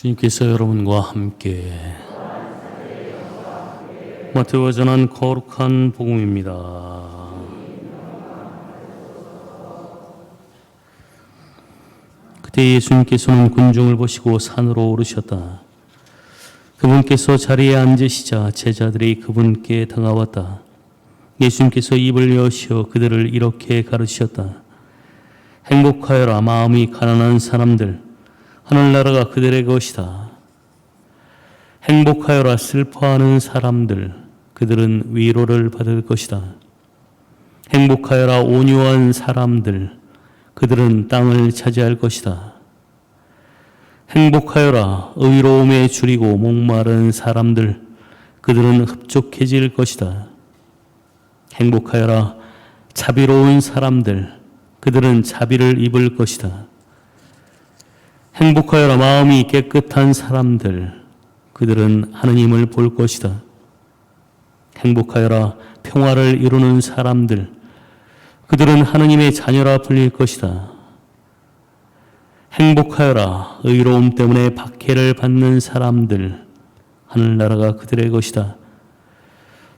주님께서 여러분과 함께 마태오가 전한 거룩한 복음입니다. 그때 예수님께서는 군중을 보시고 산으로 오르셨다. 그분께서 자리에 앉으시자 제자들이 그분께 다가왔다. 예수님께서 입을 여시어 그들을 이렇게 가르치셨다. 행복하여라 마음이 가난한 사람들, 하늘나라가 그들의 것이다. 행복하여라 슬퍼하는 사람들, 그들은 위로를 받을 것이다. 행복하여라 온유한 사람들, 그들은 땅을 차지할 것이다. 행복하여라 의로움에 줄이고 목마른 사람들, 그들은 흡족해질 것이다. 행복하여라 자비로운 사람들, 그들은 자비를 입을 것이다. 행복하여라 마음이 깨끗한 사람들, 그들은 하느님을 볼 것이다. 행복하여라 평화를 이루는 사람들, 그들은 하느님의 자녀라 불릴 것이다. 행복하여라 의로움 때문에 박해를 받는 사람들, 하늘나라가 그들의 것이다.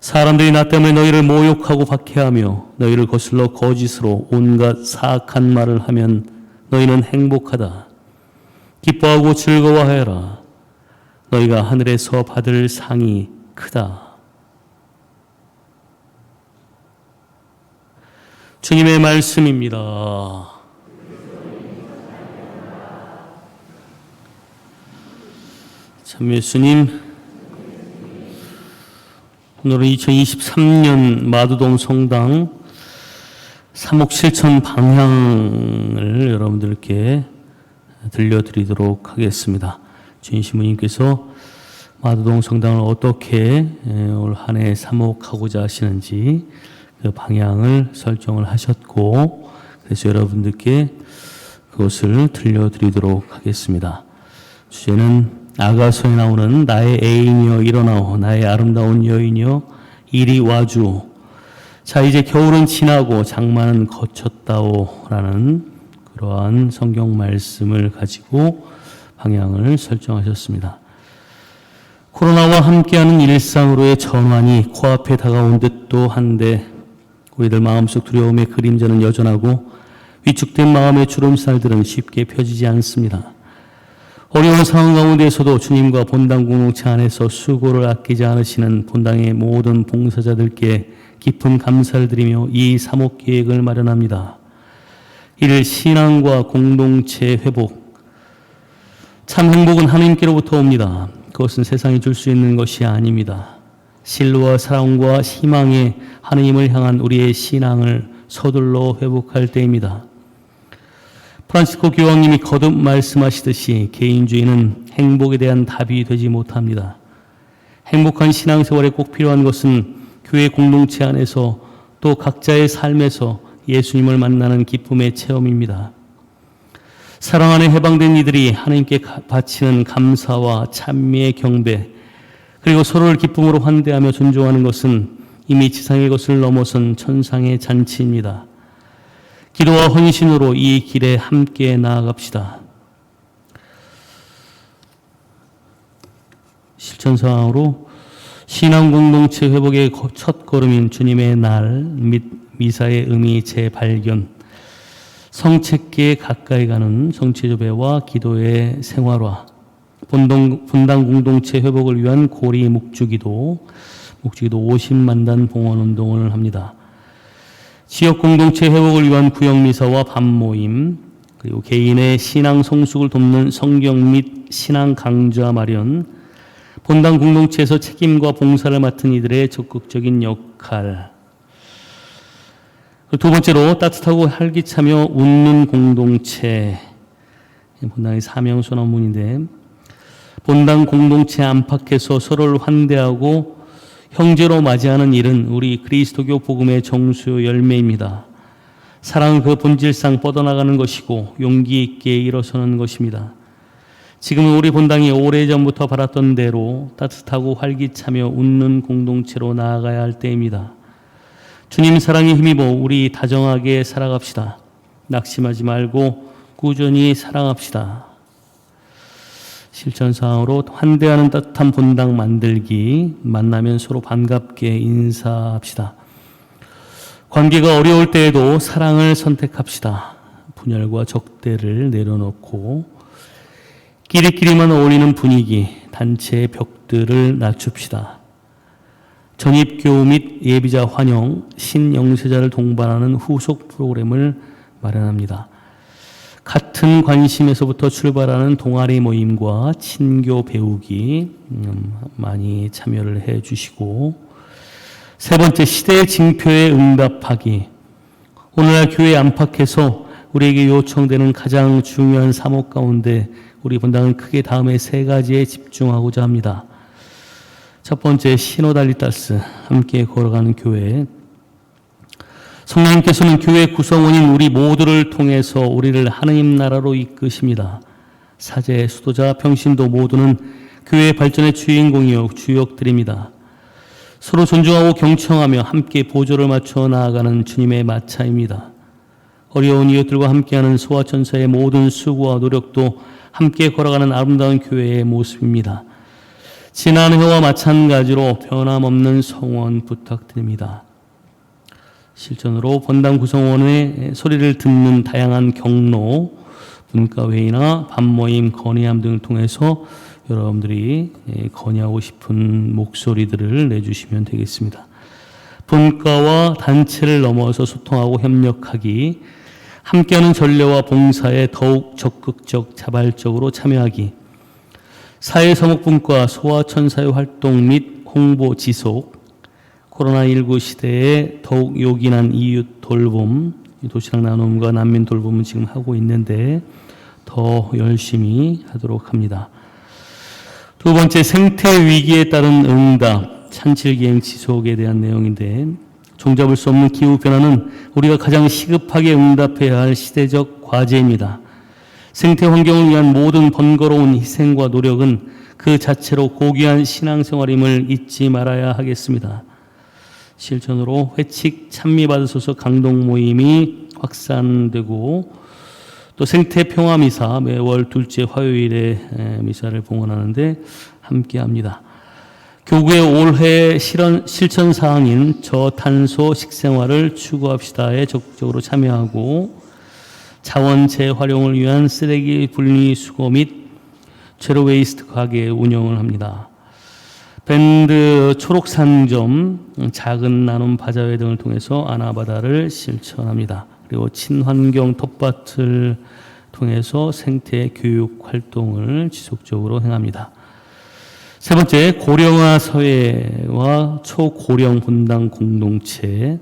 사람들이 나 때문에 너희를 모욕하고 박해하며 너희를 거슬러 거짓으로 온갖 사악한 말을 하면 너희는 행복하다. 기뻐하고 즐거워하여라. 너희가 하늘에서 받을 상이 크다. 주님의 말씀입니다. 참 예수님, 오늘은 2023년 마두동 성당 3억 7천 방향을 여러분들께 들려드리도록 하겠습니다. 주인 신부님께서 마두동 성당을 어떻게 올 한 해 사목하고자 하시는지 그 방향을 설정을 하셨고, 그래서 여러분들께 그것을 들려드리도록 하겠습니다. 주제는 아가서에 나오는 나의 애인이여 일어나오, 나의 아름다운 여인이여 이리 와주. 자, 이제 겨울은 지나고 장마는 거쳤다오 라는 그러한 성경 말씀을 가지고 방향을 설정하셨습니다. 코로나와 함께하는 일상으로의 전환이 코앞에 다가온 듯도 한데 우리들 마음속 두려움의 그림자는 여전하고 위축된 마음의 주름살들은 쉽게 펴지지 않습니다. 어려운 상황 가운데에서도 주님과 본당 공동체 안에서 수고를 아끼지 않으시는 본당의 모든 봉사자들께 깊은 감사를 드리며 이 사목 계획을 마련합니다. 이를 신앙과 공동체 회복, 참 행복은 하나님께로부터 옵니다. 그것은 세상이 줄 수 있는 것이 아닙니다. 신뢰와 사랑과 희망에 하나님을 향한 우리의 신앙을 서둘러 회복할 때입니다. 프란시스코 교황님이 거듭 말씀하시듯이 개인주의는 행복에 대한 답이 되지 못합니다. 행복한 신앙생활에 꼭 필요한 것은 교회 공동체 안에서 또 각자의 삶에서 예수님을 만나는 기쁨의 체험입니다. 사랑 안에 해방된 이들이 하나님께 바치는 감사와 찬미의 경배, 그리고 서로를 기쁨으로 환대하며 존중하는 것은 이미 지상의 것을 넘어선 천상의 잔치입니다. 기도와 헌신으로 이 길에 함께 나아갑시다. 실천 상황으로 신앙 공동체 회복의 첫 걸음인 주님의 날 및 미사의 의미 재발견, 성책계에 가까이 가는 성체조배와 기도의 생활화, 분당 공동체 회복을 위한 고리 묵주기도 50만 단 봉헌 운동을 합니다. 지역 공동체 회복을 위한 구역미사와 밤모임, 그리고 개인의 신앙 성숙을 돕는 성경 및 신앙 강좌 마련, 본당 공동체에서 책임과 봉사를 맡은 이들의 적극적인 역할. 두 번째로 따뜻하고 활기차며 웃는 공동체. 본당의 사명 선언문인데, 본당 공동체 안팎에서 서로를 환대하고 형제로 맞이하는 일은 우리 그리스도교 복음의 정수 열매입니다. 사랑은 그 본질상 뻗어나가는 것이고 용기 있게 일어서는 것입니다. 지금은 우리 본당이 오래전부터 바랐던 대로 따뜻하고 활기차며 웃는 공동체로 나아가야 할 때입니다. 주님 사랑에 힘입어 우리 다정하게 살아갑시다. 낙심하지 말고 꾸준히 사랑합시다. 실천사항으로 환대하는 따뜻한 본당 만들기, 만나면 서로 반갑게 인사합시다. 관계가 어려울 때에도 사랑을 선택합시다. 분열과 적대를 내려놓고 끼리끼리만 어울리는 분위기, 단체의 벽들을 낮춥시다. 전입교우 및 예비자 환영, 신영세자를 동반하는 후속 프로그램을 마련합니다. 같은 관심에서부터 출발하는 동아리 모임과 친교 배우기 많이 참여를 해 주시고, 세 번째, 시대의 징표에 응답하기. 오늘날 교회 안팎에서 우리에게 요청되는 가장 중요한 사목 가운데 우리 본당은 크게 다음의 세 가지에 집중하고자 합니다. 첫 번째, 시노달리타스, 함께 걸어가는 교회. 성령님께서는 교회 구성원인 우리 모두를 통해서 우리를 하느님 나라로 이끄십니다. 사제, 수도자, 평신도 모두는 교회의 발전의 주인공이요 주역들입니다. 서로 존중하고 경청하며 함께 보조를 맞춰 나아가는 주님의 마차입니다. 어려운 이웃들과 함께하는 소아천사의 모든 수고와 노력도 함께 걸어가는 아름다운 교회의 모습입니다. 지난해와 마찬가지로 변함없는 성원 부탁드립니다. 실전으로 본당 구성원의 소리를 듣는 다양한 경로, 문과회의나 밤모임, 건의함 등을 통해서 여러분들이 건의하고 싶은 목소리들을 내주시면 되겠습니다. 본과와 단체를 넘어서 소통하고 협력하기, 함께하는 전례와 봉사에 더욱 적극적, 자발적으로 참여하기, 사회서목분과 소아천사의 활동 및 홍보 지속, 코로나19 시대에 더욱 요긴한 이웃 돌봄, 도시락 나눔과 난민 돌봄은 지금 하고 있는데 더 열심히 하도록 합니다. 두 번째, 생태 위기에 따른 응답, 산칠기행 지속에 대한 내용인데, 종잡을 수 없는 기후변화는 우리가 가장 시급하게 응답해야 할 시대적 과제입니다. 생태 환경을 위한 모든 번거로운 희생과 노력은 그 자체로 고귀한 신앙생활임을 잊지 말아야 하겠습니다. 실천으로 회칙 찬미받으소서 강동 모임이 확산되고, 또 생태평화미사 매월 둘째 화요일에 미사를 봉헌하는데 함께합니다. 교구의 올해 실천사항인 저탄소 식생활을 추구합시다에 적극적으로 참여하고, 자원 재활용을 위한 쓰레기 분리수거 및 제로웨이스트 가게 운영을 합니다. 밴드 초록상점, 작은 나눔 바자회 등을 통해서 아나바다를 실천합니다. 그리고 친환경 텃밭을 통해서 생태 교육 활동을 지속적으로 행합니다. 세 번째, 고령화 사회와 초고령 본당 공동체.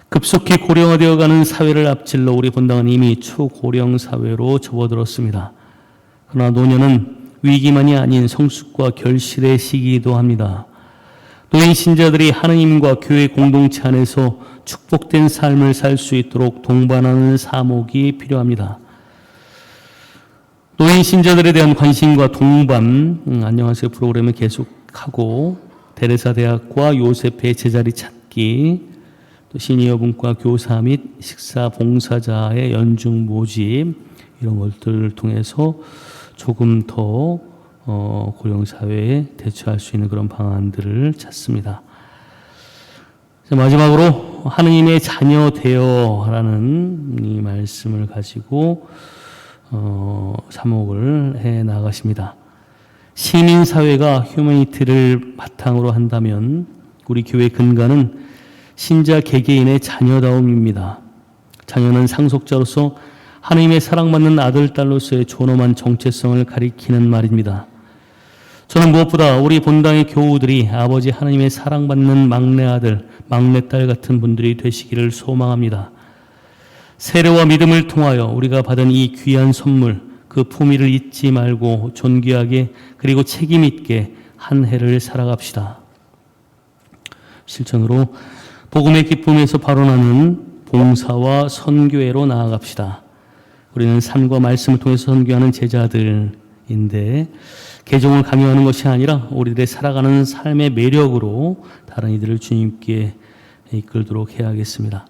급속히 고령화되어가는 사회를 앞질러 우리 본당은 이미 초고령 사회로 접어들었습니다. 그러나 노년은 위기만이 아닌 성숙과 결실의 시기이기도 합니다. 노인 신자들이 하느님과 교회 공동체 안에서 축복된 삶을 살 수 있도록 동반하는 사목이 필요합니다. 노인 신자들에 대한 관심과 동반, 안녕하세요 프로그램을 계속하고, 데레사 대학과 요셉의 제자리 찾기, 또 시니어 분과 교사 및 식사 봉사자의 연중 모집, 이런 것들을 통해서 조금 더 고령사회에 대처할 수 있는 그런 방안들을 찾습니다. 마지막으로 하느님의 자녀 되어라는 이 말씀을 가지고 사목을 해 나가십니다. 시민사회가 휴머니티를 바탕으로 한다면 우리 교회 근간은 신자 개개인의 자녀다움입니다. 자녀는 상속자로서 하느님의 사랑받는 아들, 딸로서의 존엄한 정체성을 가리키는 말입니다. 저는 무엇보다 우리 본당의 교우들이 아버지 하느님의 사랑받는 막내 아들, 막내 딸 같은 분들이 되시기를 소망합니다. 세례와 믿음을 통하여 우리가 받은 이 귀한 선물, 그 품위를 잊지 말고 존귀하게 그리고 책임 있게 한 해를 살아갑시다. 실천으로 복음의 기쁨에서 발원하는 봉사와 선교회로 나아갑시다. 우리는 삶과 말씀을 통해서 선교하는 제자들인데, 개종을 강요하는 것이 아니라 우리들의 살아가는 삶의 매력으로 다른 이들을 주님께 이끌도록 해야겠습니다.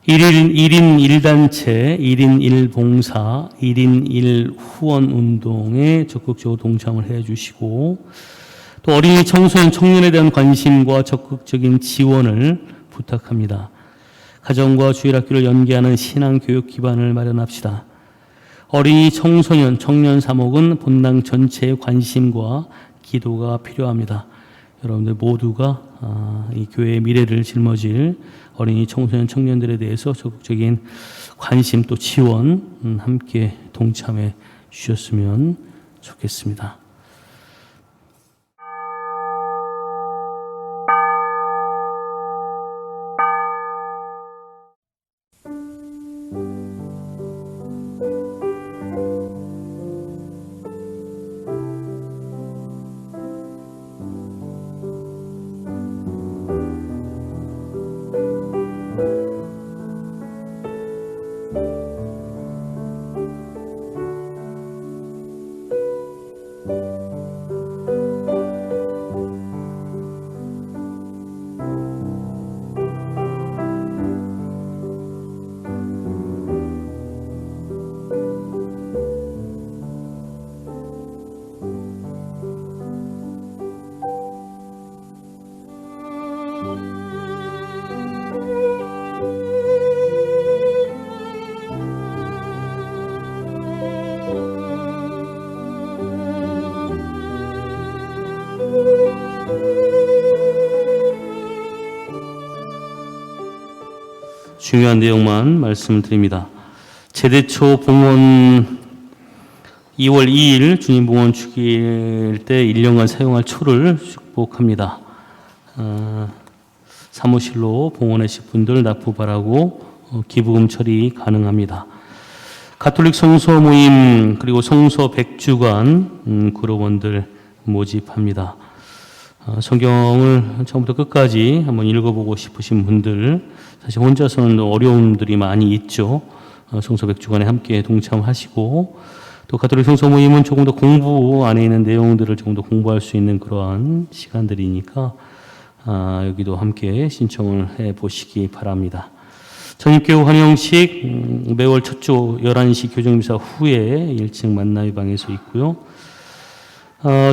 1인 1단체, 1인 1봉사, 1인 1후원 운동에 적극적으로 동참을 해 주시고, 또 어린이, 청소년, 청년에 대한 관심과 적극적인 지원을 부탁합니다. 가정과 주일학교를 연계하는 신앙교육 기반을 마련합시다. 어린이, 청소년, 청년 사목은 본당 전체의 관심과 기도가 필요합니다. 여러분들 모두가 이 교회의 미래를 짊어질 어린이, 청소년, 청년들에 대해서 적극적인 관심 또 지원 함께 동참해 주셨으면 좋겠습니다. 중요한 내용만 말씀드립니다. 제대초 봉헌 2월 2일 주님 봉헌 축일 때 1년간 사용할 초를 축복합니다. 사무실로 봉헌하실 분들 납부 바라고 기부금 처리 가능합니다. 가톨릭 성서 모임 그리고 성서 백주간 그룹원들 모집합니다. 성경을 처음부터 끝까지 한번 읽어보고 싶으신 분들, 사실 혼자서는 어려움들이 많이 있죠. 성서 백주간에 함께 동참하시고, 또 가톨릭 성서 모임은 조금 더 공부 안에 있는 내용들을 조금 더 공부할 수 있는 그러한 시간들이니까 여기도 함께 신청을 해 보시기 바랍니다. 전입교육 환영식 매월 첫 주 11시 교정미사 후에 1층 만나의 방에서 있고요.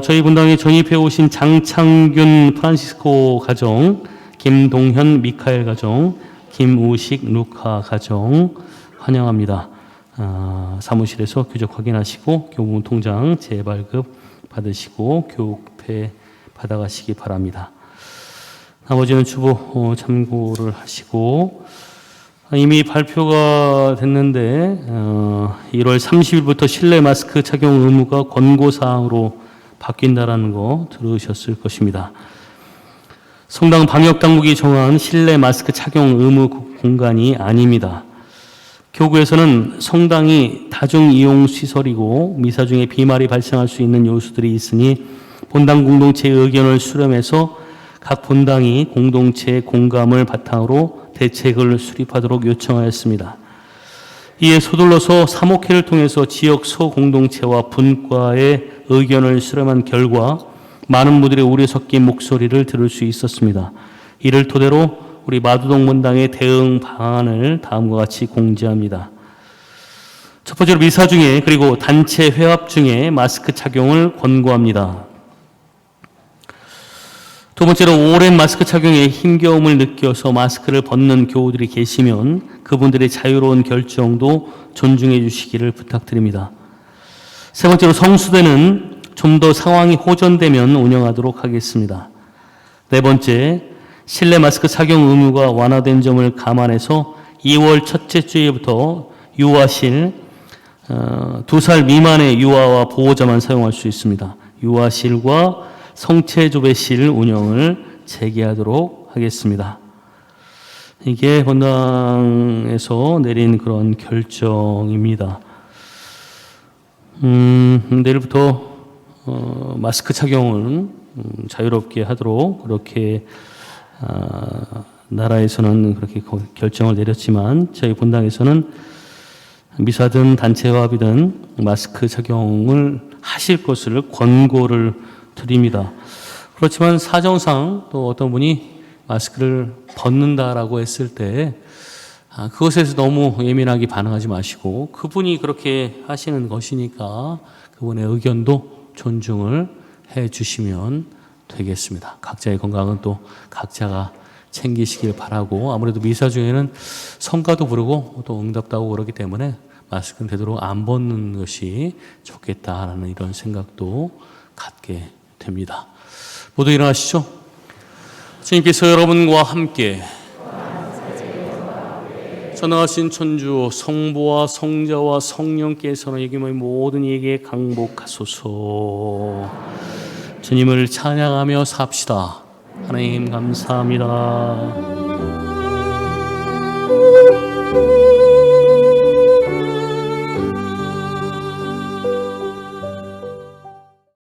저희 분당에 전입해 오신 장창균 프란시스코 가정, 김동현 미카엘 가정, 김우식 루카 가정 환영합니다. 사무실에서 교적 확인하시고 교부금 통장 재발급 받으시고 교육회 받아가시기 바랍니다. 나머지는 주보 참고를 하시고, 이미 발표가 됐는데 1월 30일부터 실내 마스크 착용 의무가 권고사항으로 바뀐다라는 거 들으셨을 것입니다. 성당 방역당국이 정한 실내 마스크 착용 의무 공간이 아닙니다. 교구에서는 성당이 다중이용시설이고 미사 중에 비말이 발생할 수 있는 요소들이 있으니 본당 공동체의 의견을 수렴해서 각 본당이 공동체의 공감을 바탕으로 대책을 수립하도록 요청하였습니다. 이에 서둘러서 사목회를 통해서 지역 소공동체와 분과의 의견을 수렴한 결과 많은 분들의 우려 섞인 목소리를 들을 수 있었습니다. 이를 토대로 우리 마두동 본당의 대응 방안을 다음과 같이 공지합니다. 첫 번째로 미사 중에 그리고 단체 회합 중에 마스크 착용을 권고합니다. 두 번째로 오랜 마스크 착용에 힘겨움을 느껴서 마스크를 벗는 교우들이 계시면 그분들의 자유로운 결정도 존중해 주시기를 부탁드립니다. 세 번째로 성수대는 좀 더 상황이 호전되면 운영하도록 하겠습니다. 네 번째, 실내 마스크 착용 의무가 완화된 점을 감안해서 2월 첫째 주에부터 유아실 2살 미만의 유아와 보호자만 사용할 수 있습니다. 유아실과 성체조배실 운영을 재개하도록 하겠습니다. 이게 본당에서 내린 그런 결정입니다. 내일부터 마스크 착용을 자유롭게 하도록 그렇게 나라에서는 그렇게 결정을 내렸지만 저희 본당에서는 미사든 단체 화합이든 마스크 착용을 하실 것을 권고를 드립니다. 그렇지만 사정상 또 어떤 분이 마스크를 벗는다라고 했을 때 그것에서 너무 예민하게 반응하지 마시고 그분이 그렇게 하시는 것이니까 그분의 의견도 존중을 해 주시면 되겠습니다. 각자의 건강은 또 각자가 챙기시길 바라고, 아무래도 미사 중에는 성가도 부르고 또 응답도 하고 그러기 때문에 마스크는 되도록 안 벗는 것이 좋겠다라는 이런 생각도 갖게 됩니다. 모두 일어나시죠. 주님께서 여러분과 함께 전능하신 천주 성부와 성자와 성령께서는 여기 모든 이에게 강복하소서. 주님을 찬양하며 삽시다. 하나님 감사합니다.